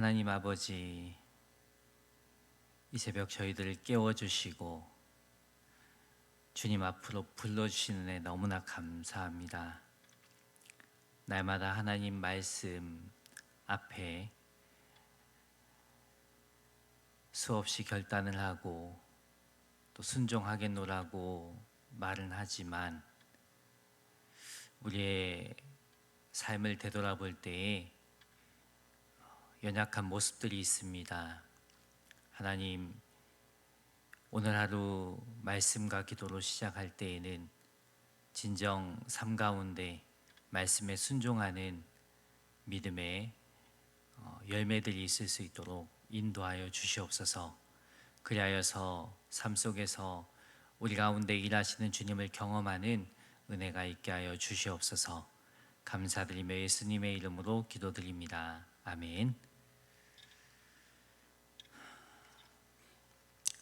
하나님 아버지, 이 새벽 저희들을 깨워주시고 주님 앞으로 불러주시는 애 너무나 감사합니다. 날마다 하나님 말씀 앞에 수없이 결단을 하고 또 순종하겠노라고 말은 하지만 우리의 삶을 되돌아볼 때에 연약한 모습들이 있습니다. 하나님, 오늘 하루 말씀과 기도로 시작할 때에는 진정 삶 가운데 말씀에 순종하는 믿음의 열매들이 있을 수 있도록 인도하여 주시옵소서. 그리하여서 삶 속에서 우리 가운데 일하시는 주님을 경험하는 은혜가 있게 하여 주시옵소서. 감사드리며 예수님의 이름으로 기도드립니다. 아멘.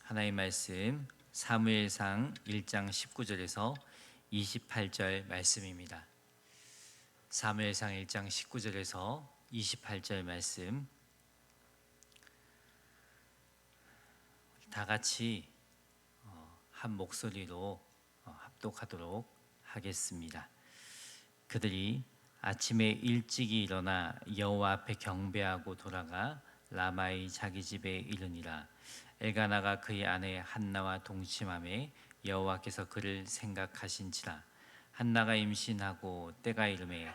하나님 말씀 사무엘상 1장 19절에서 28절 말씀입니다. 사무엘상 1장 19절에서 28절 말씀, 다 같이 한 목소리로 합독하도록 하겠습니다. 그들이 아침에 일찍이 일어나 여호와 앞에 경배하고 돌아가 라마의 자기 집에 이르니라. 엘가나가 그의 아내 한나와 동침하매 여호와께서 그를 생각하신지라. 한나가 임신하고 때가 이르매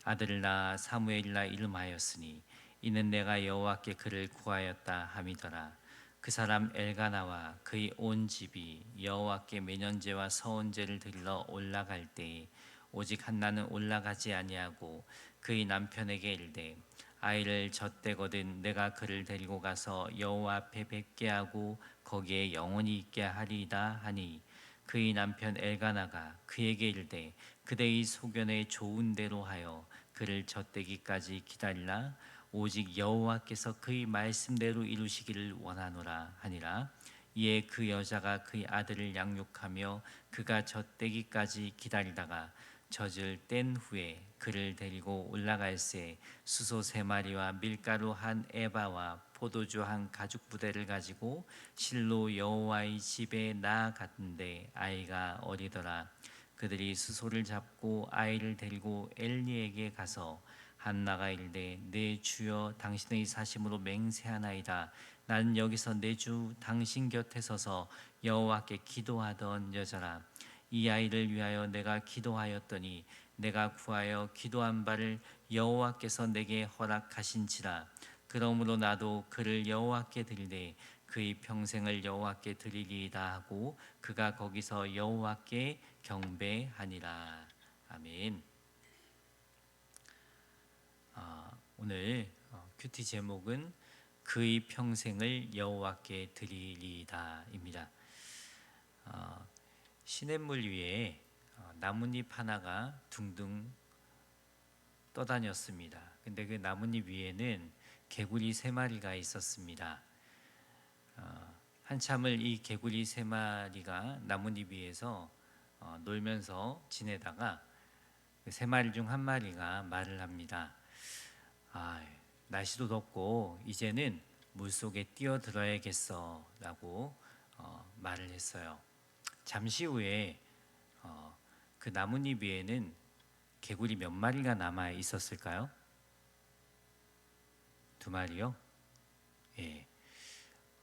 아들을 낳아 사무엘이라 이름하였으니 이는 내가 여호와께 그를 구하였다 함이더라. 그 사람 엘가나와 그의 온 집이 여호와께 매년제와 서원제를 드리러 올라갈 때에 오직 한나는 올라가지 아니하고 그의 남편에게 이르되 아이를 젖대거든 내가 그를 데리고 가서 여호와 앞에 뵙게 하고 거기에 영원히 있게 하리이다 하니 그의 남편 엘가나가 그에게 이르되 그대의 소견에 좋은 대로 하여 그를 젖대기까지 기다리라. 오직 여호와께서 그의 말씀대로 이루시기를 원하노라 하니라. 이에 그 여자가 그의 아들을 양육하며 그가 젖대기까지 기다리다가 젖을 뗀 후에 그를 데리고 올라갈새 수소 3마리와 밀가루 한 에바와 포도주 한 가죽 부대를 가지고 실로 여호와의 집에 나아갔는데 아이가 어리더라. 그들이 수소를 잡고 아이를 데리고 엘리에게 가서 한나가 이르되 내 주여 당신의 사심으로 맹세하나이다. 나는 여기서 내 주 당신 곁에 서서 여호와께 기도하던 여자라. 이 아이를 위하여 내가 기도하였더니 내가 구하여 기도한 바를 여호와께서 내게 허락하신지라. 그러므로 나도 그를 여호와께 드리되 그의 평생을 여호와께 드리리이다 하고 그가 거기서 여호와께 경배하니라. 아멘. 오늘 큐티 제목은 그의 평생을 여호와께 드리리이다입니다. 시냇물 위에 나뭇잎 하나가 둥둥 떠다녔습니다. 근데 그 나뭇잎 위에는 개구리 3마리가 있었습니다. 한참을 이 개구리 3마리가 나뭇잎 위에서 놀면서 지내다가 그 3마리 중 한 마리가 말을 합니다. 날씨도 덥고 이제는 물속에 뛰어들어야겠어 라고 말을 했어요. 잠시 후에 그 나뭇잎 위에는 개구리 몇 마리가 남아 있었을까요? 2마리요? 예.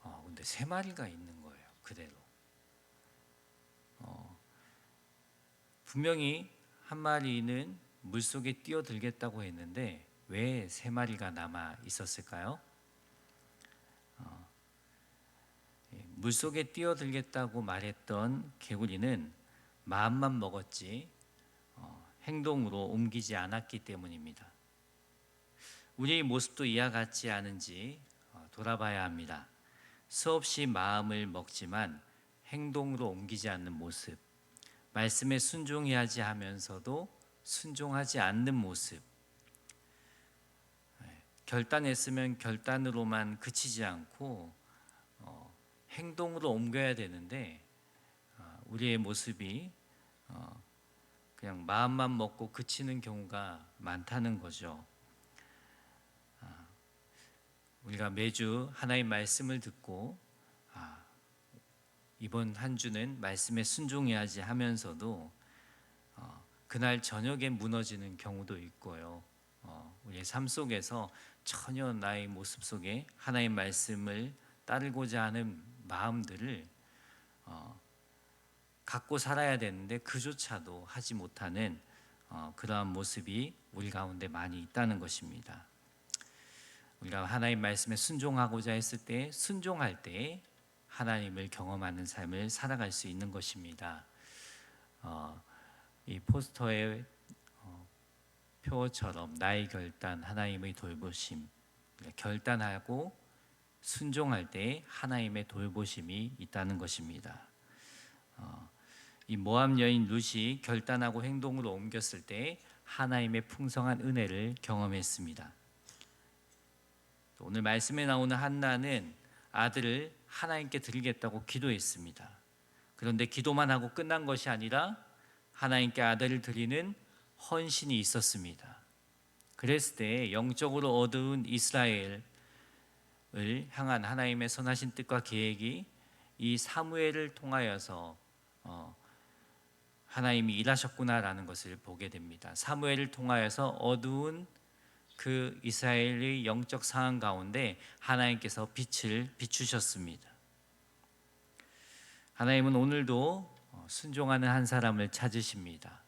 근데 3마리가 있는 거예요. 그대로. 분명히 한 마리는 물속에 뛰어들겠다고 했는데 왜 3마리가 남아 있었을까요? 물속에 뛰어들겠다고 말했던 개구리는 마음만 먹었지 행동으로 옮기지 않았기 때문입니다. 우리의 모습도 이와 같지 않은지 돌아봐야 합니다. 수없이 마음을 먹지만 행동으로 옮기지 않는 모습, 말씀에 순종해야지 하면서도 순종하지 않는 모습, 결단했으면 결단으로만 그치지 않고 행동으로 옮겨야 되는데 우리의 모습이 그냥 마음만 먹고 그치는 경우가 많다는 거죠. 우리가 매주 하나님 말씀을 듣고 이번 한 주는 말씀에 순종해야지 하면서도 그날 저녁에 무너지는 경우도 있고요. 우리의 삶 속에서 전혀 나의 모습 속에 하나님 말씀을 따르고자 하는 마음들을 갖고 살아야 되는데 그조차도 하지 못하는 그러한 모습이 우리 가운데 많이 있다는 것입니다. 우리가 하나님 말씀에 순종하고자 했을 때 순종할 때 하나님을 경험하는 삶을 살아갈 수 있는 것입니다. 이 포스터의 표처럼 나의 결단, 하나님의 돌보심, 결단하고 순종할 때 하나님의 돌보심이 있다는 것입니다. 이 모압 여인 룻이 결단하고 행동으로 옮겼을 때 하나님의 풍성한 은혜를 경험했습니다. 오늘 말씀에 나오는 한나는 아들을 하나님께 드리겠다고 기도했습니다. 그런데 기도만 하고 끝난 것이 아니라 하나님께 아들을 드리는 헌신이 있었습니다. 그랬을 때 영적으로 어두운 이스라엘을 향한 하나님의 선하신 뜻과 계획이 이 사무엘을 통하여서 하나님이 일하셨구나라는 것을 보게 됩니다. 사무엘을 통하여서 어두운 그 이스라엘의 영적 상황 가운데 하나님께서 빛을 비추셨습니다. 하나님은 오늘도 순종하는 한 사람을 찾으십니다.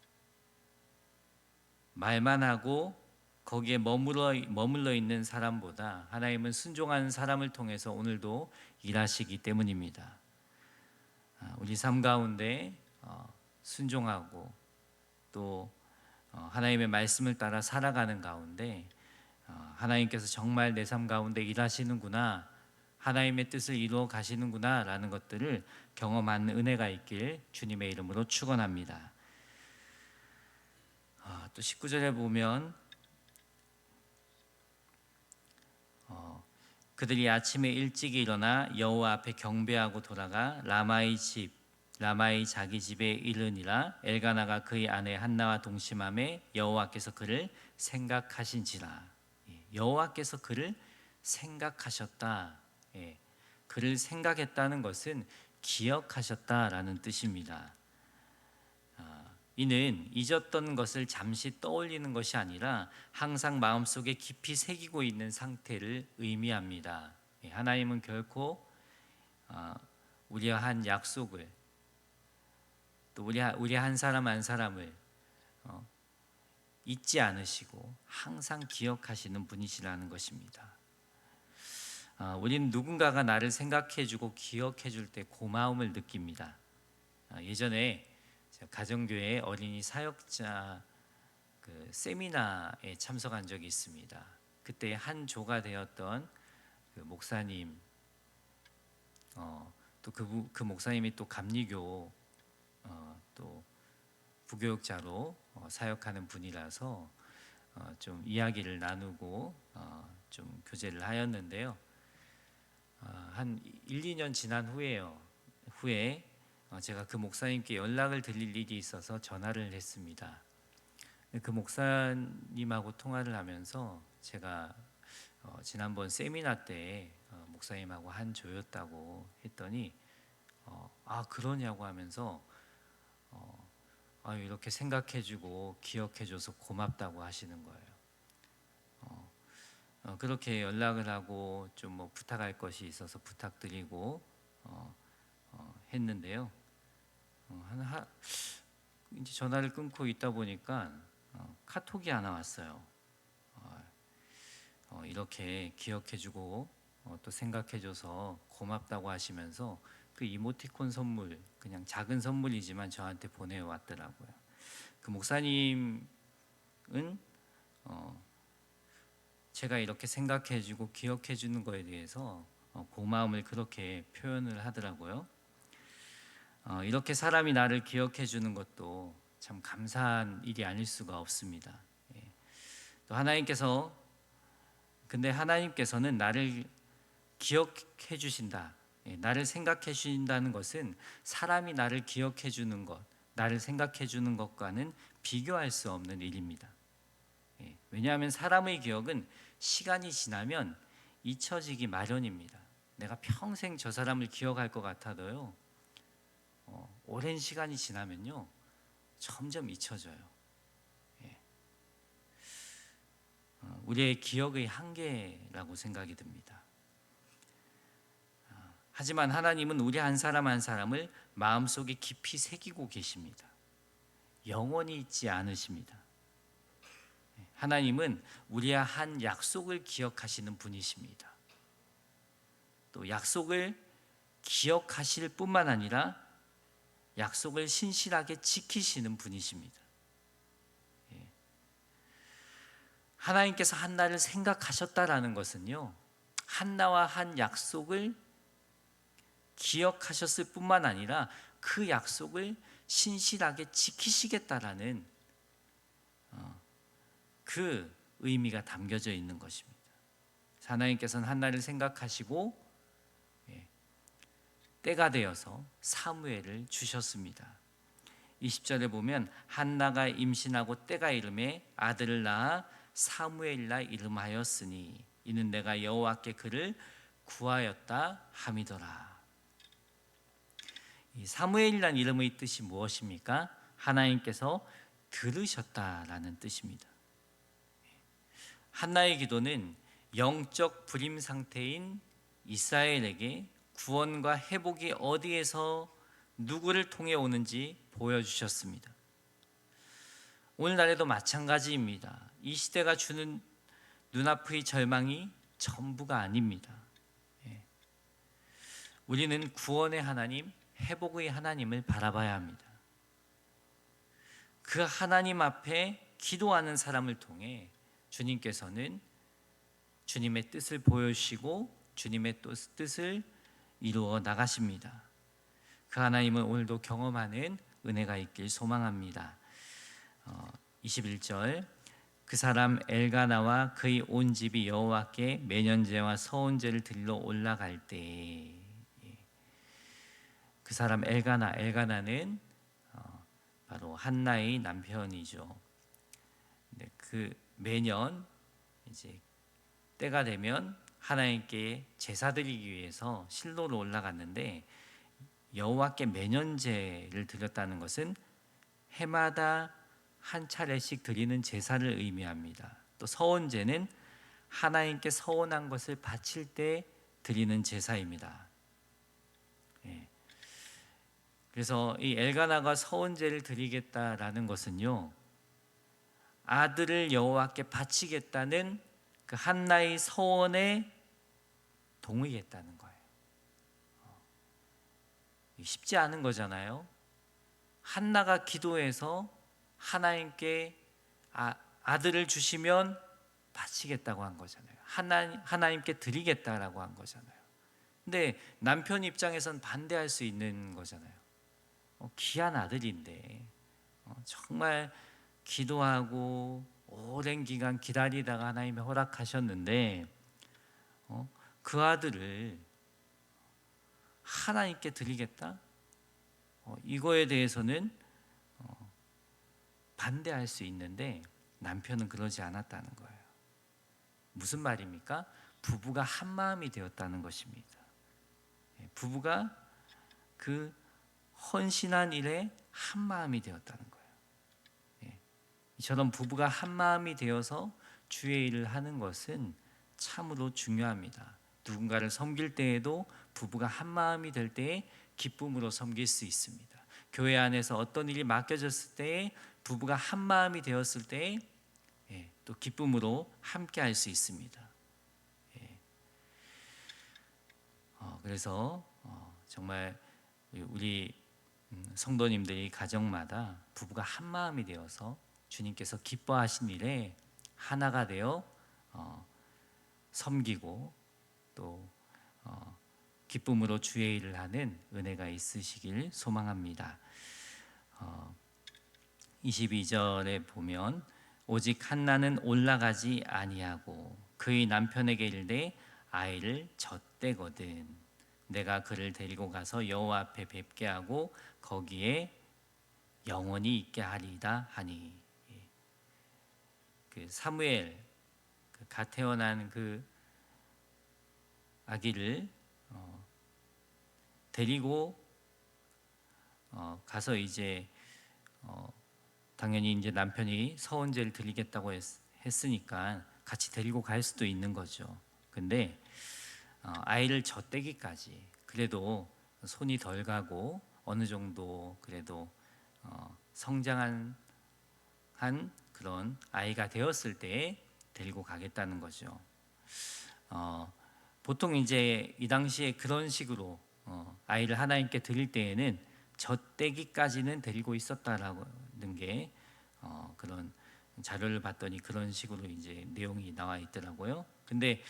말만 하고 거기에 머물러 있는 사람보다 하나님은 순종하는 사람을 통해서 오늘도 일하시기 때문입니다. 우리 삶 가운데 순종하고 또 하나님의 말씀을 따라 살아가는 가운데 하나님께서 정말 내 삶 가운데 일하시는구나, 하나님의 뜻을 이루어 가시는구나 라는 것들을 경험하는 은혜가 있길 주님의 이름으로 축원합니다. 또 19절에 보면 그들이 아침에 일찍 일어나 여호와 앞에 경배하고 돌아가 라마의 자기 집에 이르니라. 엘가나가 그의 아내 한나와 동침하매 여호와께서 그를 생각하신지라. 여호와께서 그를 생각하셨다. 그를 생각했다는 것은 기억하셨다라는 뜻입니다. 이는 잊었던 것을 잠시 떠올리는 것이 아니라 항상 마음속에 깊이 새기고 있는 상태를 의미합니다. 하나님은 결코 우리와 한 약속을 또 우리 한 사람 한 사람을 잊지 않으시고 항상 기억하시는 분이시라는 것입니다. 우리는 누군가가 나를 생각해주고 기억해줄 때 고마움을 느낍니다. 예전에 가정교회 어린이 사역자 세미나에 참석한 적이 있습니다. 그때 한 조가 되었던 그 목사님, 또 그 목사님이 또 감리교 또 부교육자로 사역하는 분이라서 좀 이야기를 나누고 좀 교제를 하였는데요. 한 1, 2년 지난 후에 제가 그 목사님께 연락을 드릴 일이 있어서 전화를 했습니다. 그 목사님하고 통화를 하면서 제가 지난번 세미나 때 목사님하고 한 조였다고 했더니 그러냐고 하면서 이렇게 생각해주고 기억해줘서 고맙다고 하시는 거예요. 그렇게 연락을 하고 좀 뭐 부탁할 것이 있어서 부탁드리고 했는데요. 이제 전화를 끊고 있다 보니까 카톡이 하나 왔어요. 이렇게 기억해주고 또 생각해줘서 고맙다고 하시면서 그 이모티콘 선물, 그냥 작은 선물이지만 저한테 보내왔더라고요. 그 목사님은 제가 이렇게 생각해주고 기억해주는 거에 대해서 고마움을 그렇게 표현을 하더라고요. 이렇게 사람이 나를 기억해주는 것도 참 감사한 일이 아닐 수가 없습니다. 또 하나님께서는 나를 기억해 주신다, 나를 생각해 주신다는 것은 사람이 나를 기억해 주는 것, 나를 생각해 주는 것과는 비교할 수 없는 일입니다. 왜냐하면 사람의 기억은 시간이 지나면 잊혀지기 마련입니다. 내가 평생 저 사람을 기억할 것 같아도요, 오랜 시간이 지나면요 점점 잊혀져요. 예. 우리의 기억의 한계라고 생각이 듭니다. 하지만 하나님은 우리 한 사람 한 사람을 마음속에 깊이 새기고 계십니다. 영원히 잊지 않으십니다. 하나님은 우리와 한 약속을 기억하시는 분이십니다. 또 약속을 기억하실 뿐만 아니라 약속을 신실하게 지키시는 분이십니다. 하나님께서 한나를 생각하셨다라는 것은요, 한나와 한 약속을 기억하셨을 뿐만 아니라 그 약속을 신실하게 지키시겠다라는 그 의미가 담겨져 있는 것입니다. 하나님께서는 한나를 생각하시고 때가 되어서 사무엘을 주셨습니다. 20절에 보면 한나가 임신하고 때가 이름에 아들을 낳아 사무엘이라 이름하였으니 이는 내가 여호와께 그를 구하였다 함이더라. 이 사무엘이란 이름의 뜻이 무엇입니까? 하나님께서 들으셨다라는 뜻입니다. 한나의 기도는 영적 불임 상태인 이스라엘에게 구원과 회복이 어디에서 누구를 통해 오는지 보여주셨습니다. 오늘날에도 마찬가지입니다. 이 시대가 주는 눈앞의 절망이 전부가 아닙니다. 우리는 구원의 하나님, 회복의 하나님을 바라봐야 합니다. 그 하나님 앞에 기도하는 사람을 통해 주님께서는 주님의 뜻을 보여주시고 주님의 뜻을 이루어 나가십니다. 그 하나님은 오늘도 경험하는 은혜가 있길 소망합니다. 21절 그 사람 엘가나와 그의 온 집이 여호와께 매년제와 서온제를 드리러 올라갈 때, 그 사람 엘가나는 바로 한나의 남편이죠. 그 매년 이제 때가 되면 하나님께 제사 드리기 위해서 실로로 올라갔는데, 여호와께 매년제를 드렸다는 것은 해마다 한 차례씩 드리는 제사를 의미합니다. 또 서온제는 하나님께 서온한 것을 바칠 때 드리는 제사입니다. 그래서 이 엘가나가 서온제를 드리겠다라는 것은요, 아들을 여호와께 바치겠다는 그 한나의 서원에 동의했다는 거예요. 쉽지 않은 거잖아요. 한나가 기도해서 하나님께 아들을 주시면 바치겠다고 한 거잖아요. 하나님께 드리겠다라고 한 거잖아요. 근데 남편 입장에선 반대할 수 있는 거잖아요. 귀한 아들인데 정말 기도하고 오랜 기간 기다리다가 하나님이 허락하셨는데 그 아들을 하나님께 드리겠다? 이거에 대해서는 반대할 수 있는데 남편은 그러지 않았다는 거예요. 무슨 말입니까? 부부가 한 마음이 되었다는 것입니다. 부부가 그 헌신한 일에 한 마음이 되었다는 거예요. 이처럼 부부가 한 마음이 되어서 주의 일을 하는 것은 참으로 중요합니다. 누군가를 섬길 때에도 부부가 한 마음이 될 때에 기쁨으로 섬길 수 있습니다. 교회 안에서 어떤 일이 맡겨졌을 때에 부부가 한 마음이 되었을 때에 또 기쁨으로 함께 할 수 있습니다. 그래서 정말 우리 성도님들이 가정마다 부부가 한 마음이 되어서 주님께서 기뻐하신 일에 하나가 되어 섬기고 또 기쁨으로 주의 일을 하는 은혜가 있으시길 소망합니다. 22절에 보면 오직 한나는 올라가지 아니하고 그의 남편에게 이르되 아이를 젖대거든 내가 그를 데리고 가서 여호와 앞에 뵙게 하고 거기에 영원히 있게 하리이다 하니, 그 사무엘 갓 태어난 그 아기를 데리고 가서 이제 당연히 이제 남편이 서원제를 드리겠다고 했으니까 같이 데리고 갈 수도 있는 거죠. 근데 아이를 젖대기까지 그래도 손이 덜 가고 어느 정도 그래도 성장한 그런 아이가 되었을 때 데리고 가겠다는 거죠. 보통 이제 이 당시에 그런 식으로 아이를 하나님께 드릴 때에는 젖대기까지는 데리고 있었다라는 게 그런 자료를 봤더니 그런 식으로 이제 내용이 나와 있더라고요. 근데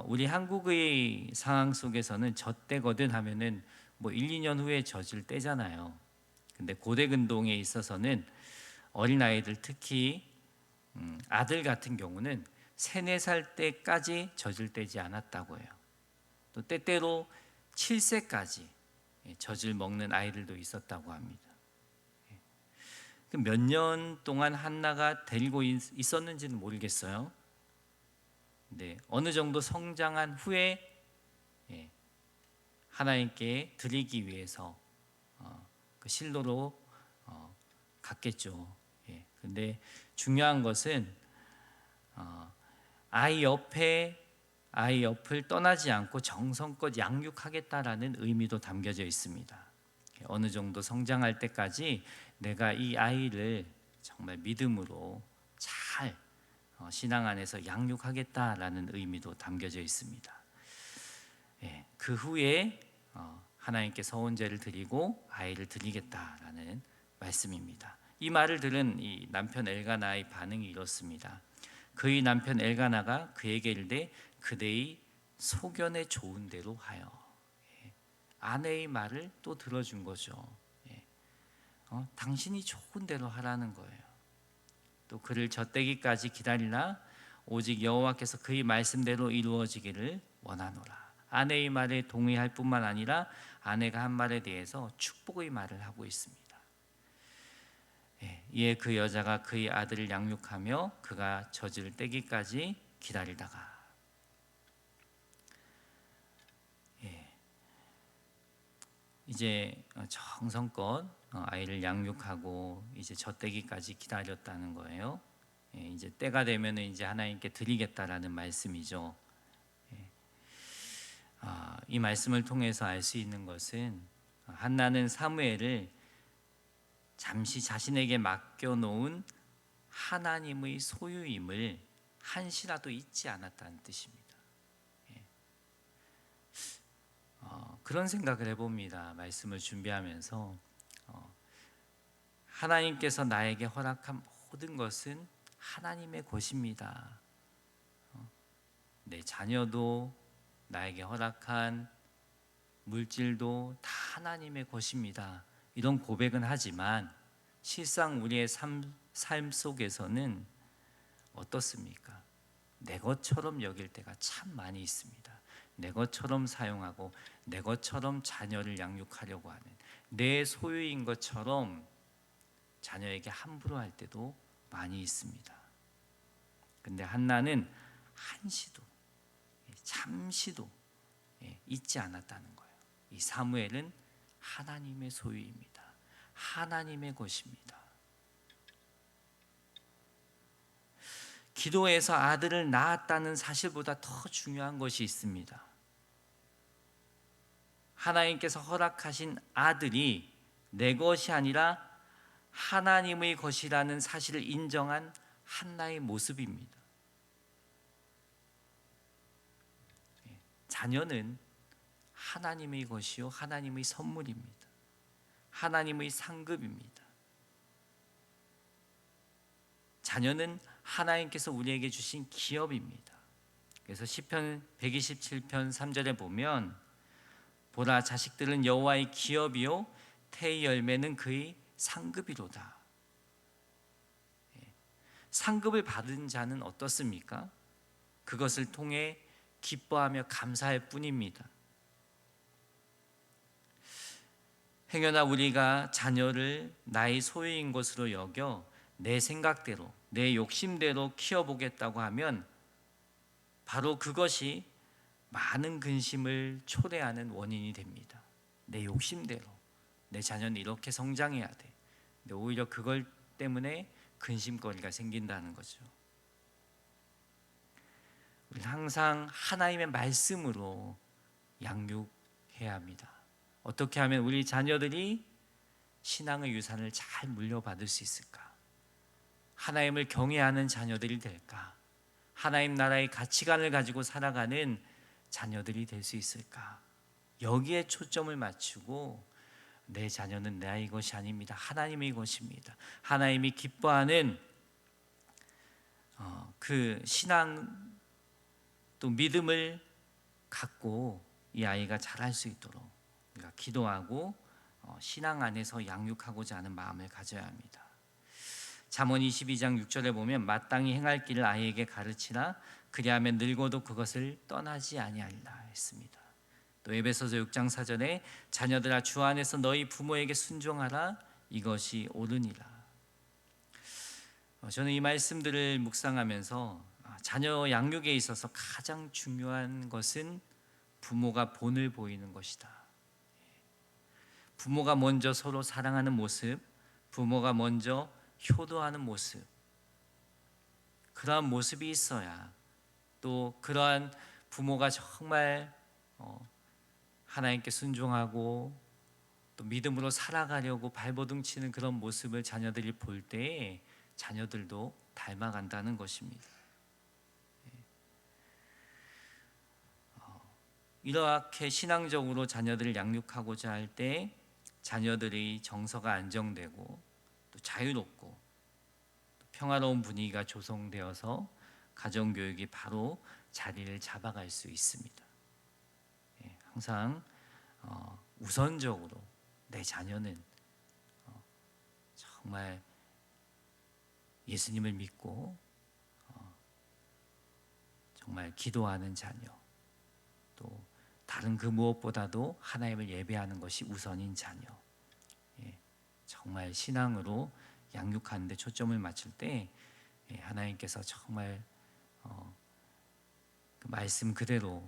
우리 한국의 상황 속에서는 젖대거든 하면은 뭐 1, 2년 후에 젖을 떼잖아요. 근데 고대 근동에 있어서는 어린 아이들 특히 아들 같은 경우는 3, 4살 때까지 젖을 떼지 않았다고 해요. 또 때때로 7세까지 젖을 먹는 아이들도 있었다고 합니다. 몇 년 동안 한나가 데리고 있었는지는 모르겠어요. 근데 어느 정도 성장한 후에 하나님께 드리기 위해서 그 실로로 갔겠죠. 근데 중요한 것은 아이 옆을 떠나지 않고 정성껏 양육하겠다라는 의미도 담겨져 있습니다. 어느 정도 성장할 때까지 내가 이 아이를 정말 믿음으로 잘 신앙 안에서 양육하겠다라는 의미도 담겨져 있습니다. 그 후에 하나님께 서원제를 드리고 아이를 드리겠다라는 말씀입니다. 이 말을 들은 이 남편 엘가나의 반응이 이렇습니다. 그의 남편 엘가나가 그에게 이르되 그대의 소견에 좋은 대로 하여. 아내의 말을 또 들어준 거죠. 당신이 좋은 대로 하라는 거예요. 또 그를 젖대기까지 기다리나 오직 여호와께서 그의 말씀대로 이루어지기를 원하노라. 아내의 말에 동의할 뿐만 아니라 아내가 한 말에 대해서 축복의 말을 하고 있습니다. 이에 그 여자가 그의 아들을 양육하며 그가 젖을 떼기까지 기다리다가 이제 정성껏 아이를 양육하고 이제 젖대기까지 기다렸다는 거예요. 이제 때가 되면 이제 하나님께 드리겠다라는 말씀이죠. 이 말씀을 통해서 알 수 있는 것은 한나는 사무엘을 잠시 자신에게 맡겨놓은 하나님의 소유임을 한시라도 잊지 않았다는 뜻입니다. 그런 생각을 해봅니다. 말씀을 준비하면서 하나님께서 나에게 허락한 모든 것은 하나님의 것입니다. 내 자녀도 나에게 허락한 물질도 다 하나님의 것입니다. 이런 고백은 하지만 실상 우리의 삶 속에서는 어떻습니까? 내 것처럼 여길 때가 참 많이 있습니다. 내 것처럼 사용하고 내 것처럼 자녀를 양육하려고 하는, 내 소유인 것처럼 자녀에게 함부로 할 때도 많이 있습니다. 근데 한나는 한시도 잠시도 잊지 않았다는 거예요. 이 사무엘은 하나님의 소유입니다. 하나님의 것입니다. 기도에서 아들을 낳았다는 사실보다 더 중요한 것이 있습니다. 하나님께서 허락하신 아들이 내 것이 아니라 하나님의 것이라는 사실을 인정한 한나의 모습입니다. 자녀는 하나님의 것이요 하나님의 선물입니다. 하나님의 상급입니다. 자녀는 하나님께서 우리에게 주신 기업입니다. 그래서 시편 127편 3절에 보면 보라 자식들은 여호와의 기업이요 태의 열매는 그의 상급이로다. 상급을 받은 자는 어떻습니까? 그것을 통해 기뻐하며 감사할 뿐입니다. 행여나 우리가 자녀를 나의 소유인 것으로 여겨 내 생각대로 내 욕심대로 키워보겠다고 하면 바로 그것이 많은 근심을 초래하는 원인이 됩니다. 내 욕심대로 내 자녀는 이렇게 성장해야 돼. 근데 오히려 그걸 때문에 근심거리가 생긴다는 거죠. 우리는 항상 하나님의 말씀으로 양육해야 합니다. 어떻게 하면 우리 자녀들이 신앙의 유산을 잘 물려받을 수 있을까? 하나님을 경외하는 자녀들이 될까? 하나님 나라의 가치관을 가지고 살아가는 자녀들이 될 수 있을까? 여기에 초점을 맞추고 내 자녀는 나의 것이 아닙니다. 하나님의 것입니다. 하나님이 기뻐하는 그 신앙 또 믿음을 갖고 이 아이가 자랄 수 있도록 우리가 기도하고 신앙 안에서 양육하고자 하는 마음을 가져야 합니다. 잠언 22장 6절에 보면 마땅히 행할 길을 아이에게 가르치라 그리하면 늙어도 그것을 떠나지 아니하리라 했습니다. 또 에베소서 6장 4절에 자녀들아 주 안에서 너희 부모에게 순종하라 이것이 옳으니라. 저는 이 말씀들을 묵상하면서 자녀 양육에 있어서 가장 중요한 것은 부모가 본을 보이는 것이다. 부모가 먼저 서로 사랑하는 모습, 부모가 먼저 효도하는 모습, 그러한 모습이 있어야 또 그러한 부모가 정말 하나님께 순종하고 또 믿음으로 살아가려고 발버둥 치는 그런 모습을 자녀들이 볼 때에 자녀들도 닮아간다는 것입니다. 이렇게 신앙적으로 자녀들을 양육하고자 할 때 자녀들의 정서가 안정되고 또 자유롭고 또 평화로운 분위기가 조성되어서 가정교육이 바로 자리를 잡아갈 수 있습니다. 항상 우선적으로 내 자녀는 정말 예수님을 믿고 정말 기도하는 자녀, 또 다른 그 무엇보다도 하나님을 예배하는 것이 우선인 자녀, 정말 신앙으로 양육하는 데 초점을 맞출 때 하나님께서 정말 그 말씀 그대로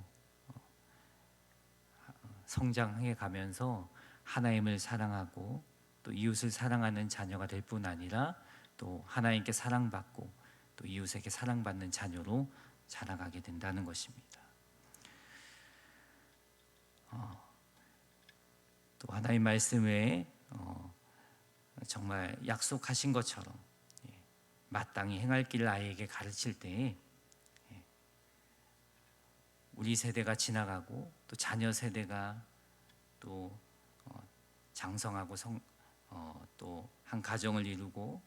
성장해 가면서 하나님을 사랑하고 또 이웃을 사랑하는 자녀가 될 뿐 아니라 또 하나님께 사랑받고 또 이웃에게 사랑받는 자녀로 자라가게 된다는 것입니다. 또 하나님 말씀에 정말 약속하신 것처럼 마땅히 행할 길을 아이에게 가르칠 때 우리 세대가 지나가고 또 자녀 세대가 또 장성하고 또 한 가정을 이루고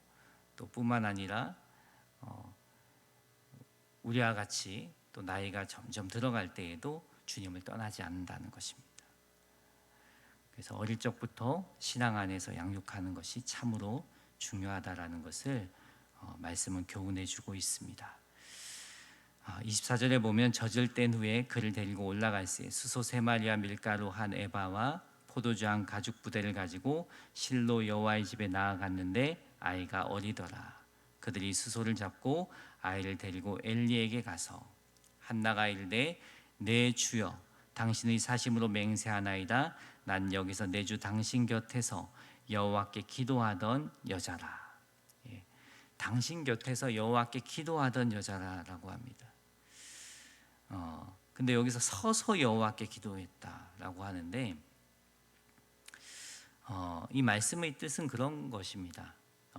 또 뿐만 아니라 우리와 같이 또 나이가 점점 들어갈 때에도 주님을 떠나지 않는다는 것입니다. 그래서 어릴 적부터 신앙 안에서 양육하는 것이 참으로 중요하다라는 것을 말씀은 교훈해 주고 있습니다. 24절에 보면 젖을 뗀 후에 그를 데리고 올라갈새 수소 3마리와 밀가루 한 에바와 포도주 한 가죽 부대를 가지고 실로 여호와의 집에 나아갔는데 아이가 어리더라. 그들이 수소를 잡고 아이를 데리고 엘리에게 가서 한나가 이르되 내 주여 당신의 사심으로 맹세하나이다. 난 여기서 내 주 당신 곁에서 여호와께 기도하던 여자라. 당신 곁에서 여호와께 기도하던 여자라고 합니다. 근데 여기서 서서 여호와께 기도했다라고 하는데 이 말씀의 뜻은 그런 것입니다.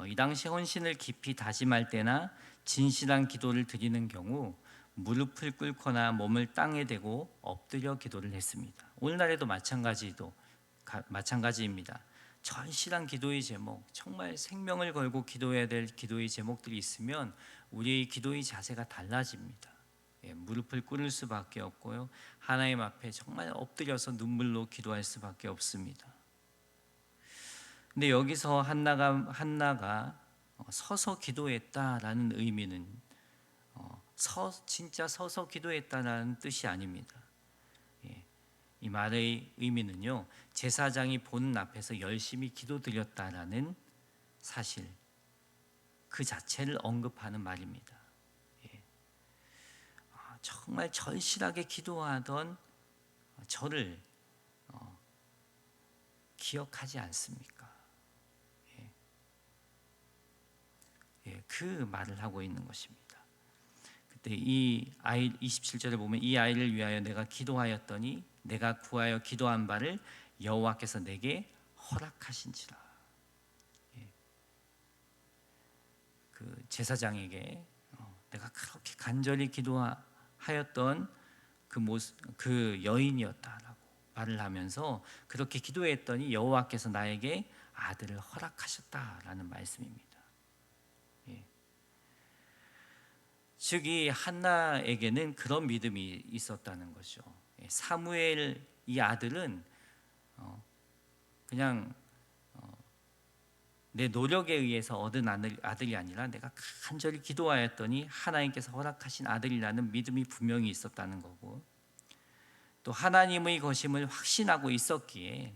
이 당시 헌신을 깊이 다짐할 때나 진실한 기도를 드리는 경우 무릎을 꿇거나 몸을 땅에 대고 엎드려 기도를 했습니다. 오늘날에도 마찬가지입니다. 절실한 기도의 제목, 정말 생명을 걸고 기도해야 될 기도의 제목들이 있으면 우리의 기도의 자세가 달라집니다. 무릎을 꿇을 수밖에 없고요. 하나님 앞에 정말 엎드려서 눈물로 기도할 수밖에 없습니다. 근데 여기서 한나가 서서 기도했다라는 의미는 진짜 서서 기도했다라는 뜻이 아닙니다. 이 말의 의미는요, 제사장이 보는 앞에서 열심히 기도드렸다라는 사실 그 자체를 언급하는 말입니다. 정말 절실하게 기도하던 저를 기억하지 않습니까? 그 말을 하고 있는 것입니다. 그때 이 아이 27절에 보면 이 아이를 위하여 내가 기도하였더니 내가 구하여 기도한 바를 여호와께서 내게 허락하신지라. 그 제사장에게 내가 그렇게 간절히 기도하였던 그 여인이었다라고 말을 하면서 그렇게 기도했더니 여호와께서 나에게 아들을 허락하셨다라는 말씀입니다. 즉 이 한나에게는 그런 믿음이 있었다는 거죠. 사무엘 이 아들은 그냥 내 노력에 의해서 얻은 아들이 아니라 내가 간절히 기도하였더니 하나님께서 허락하신 아들이라는 믿음이 분명히 있었다는 거고, 또 하나님의 것임을 확신하고 있었기에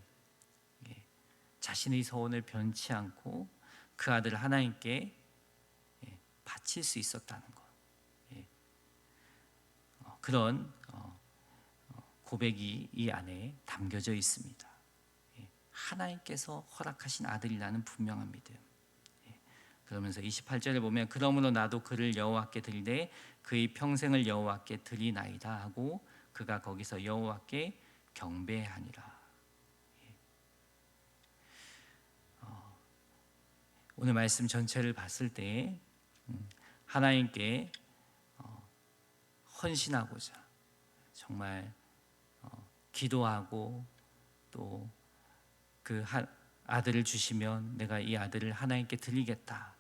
자신의 소원을 변치 않고 그 아들을 하나님께 바칠 수 있었다는 것. 그런 고백이 이 안에 담겨져 있습니다. 하나님께서 허락하신 아들이라는 분명한 믿음. 그러면서 28절에 보면 그러므로 나도 그를 여호와께 드리되 그의 평생을 여호와께 드리나이다 하고 그가 거기서 여호와께 경배하니라. 오늘 말씀 전체를 봤을 때 하나님께 헌신하고자 정말 기도하고 또 그 아들을 주시면 내가 이 아들을 하나님께 드리겠다라고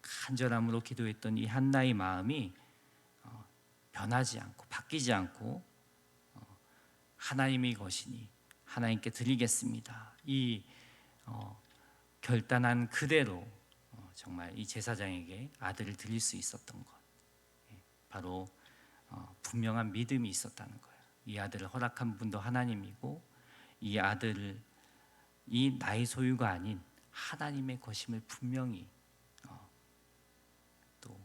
간절함으로 기도했던 이 한나의 마음이 변하지 않고 바뀌지 않고 하나님의 것이니 하나님께 드리겠습니다. 이 결단한 그대로 정말 이 제사장에게 아들을 드릴 수 있었던 것, 바로 분명한 믿음이 있었다는 거예요. 이 아들을 허락한 분도 하나님이고 이 아들이 나의 소유가 아닌 하나님의 것임을 분명히 또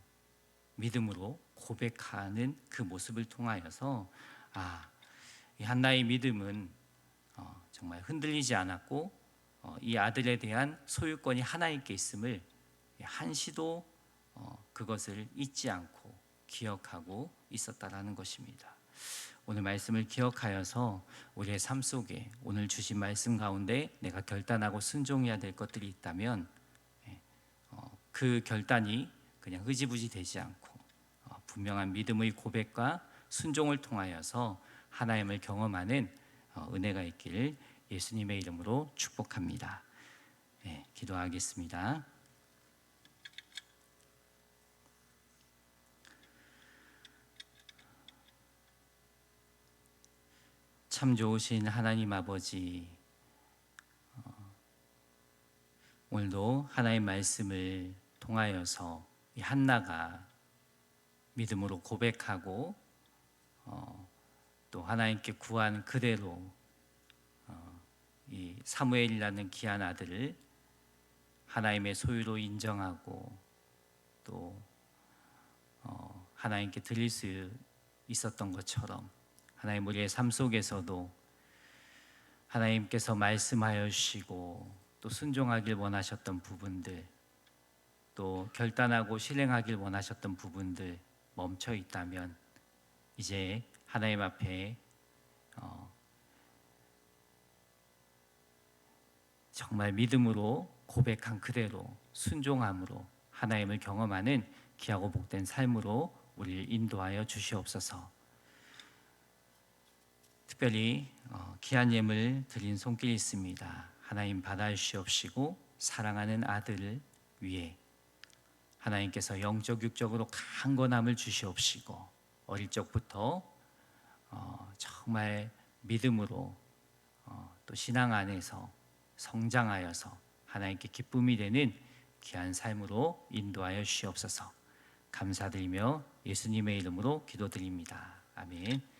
믿음으로 고백하는 그 모습을 통하여서 이 한나의 믿음은 정말 흔들리지 않았고 이 아들에 대한 소유권이 하나님께 있음을 한시도 그것을 잊지 않고 기억하고 있었다라는 것입니다. 오늘 말씀을 기억하여서 우리의 삶 속에 오늘 주신 말씀 가운데 내가 결단하고 순종해야 될 것들이 있다면 그 결단이 그냥 흐지부지 되지 않고 분명한 믿음의 고백과 순종을 통하여서 하나님을 경험하는 은혜가 있기를 예수님의 이름으로 축복합니다. 기도하겠습니다. 참 좋으신 하나님 아버지, 오늘도 하나님 말씀을 통하여서 이 한나가 믿음으로 고백하고 또 하나님께 구한 그대로 이 사무엘이라는 귀한 아들을 하나님의 소유로 인정하고 또 하나님께 드릴 수 있었던 것처럼 하나님 우리의 삶 속에서도 하나님께서 말씀하여 주시고 또 순종하길 원하셨던 부분들, 또 결단하고 실행하길 원하셨던 부분들 멈춰 있다면 이제 하나님 앞에 정말 믿음으로 고백한 그대로 순종함으로 하나님을 경험하는 귀하고 복된 삶으로 우리를 인도하여 주시옵소서. 특별히 귀한 예물 드린 손길이 있습니다. 하나님 받아주시옵시고 사랑하는 아들을 위해 하나님께서 영적 육적으로 강건함을 주시옵시고 어릴 적부터 정말 믿음으로 또 신앙 안에서 성장하여서 하나님께 기쁨이 되는 귀한 삶으로 인도하여 주시옵소서. 감사드리며 예수님의 이름으로 기도드립니다. 아멘.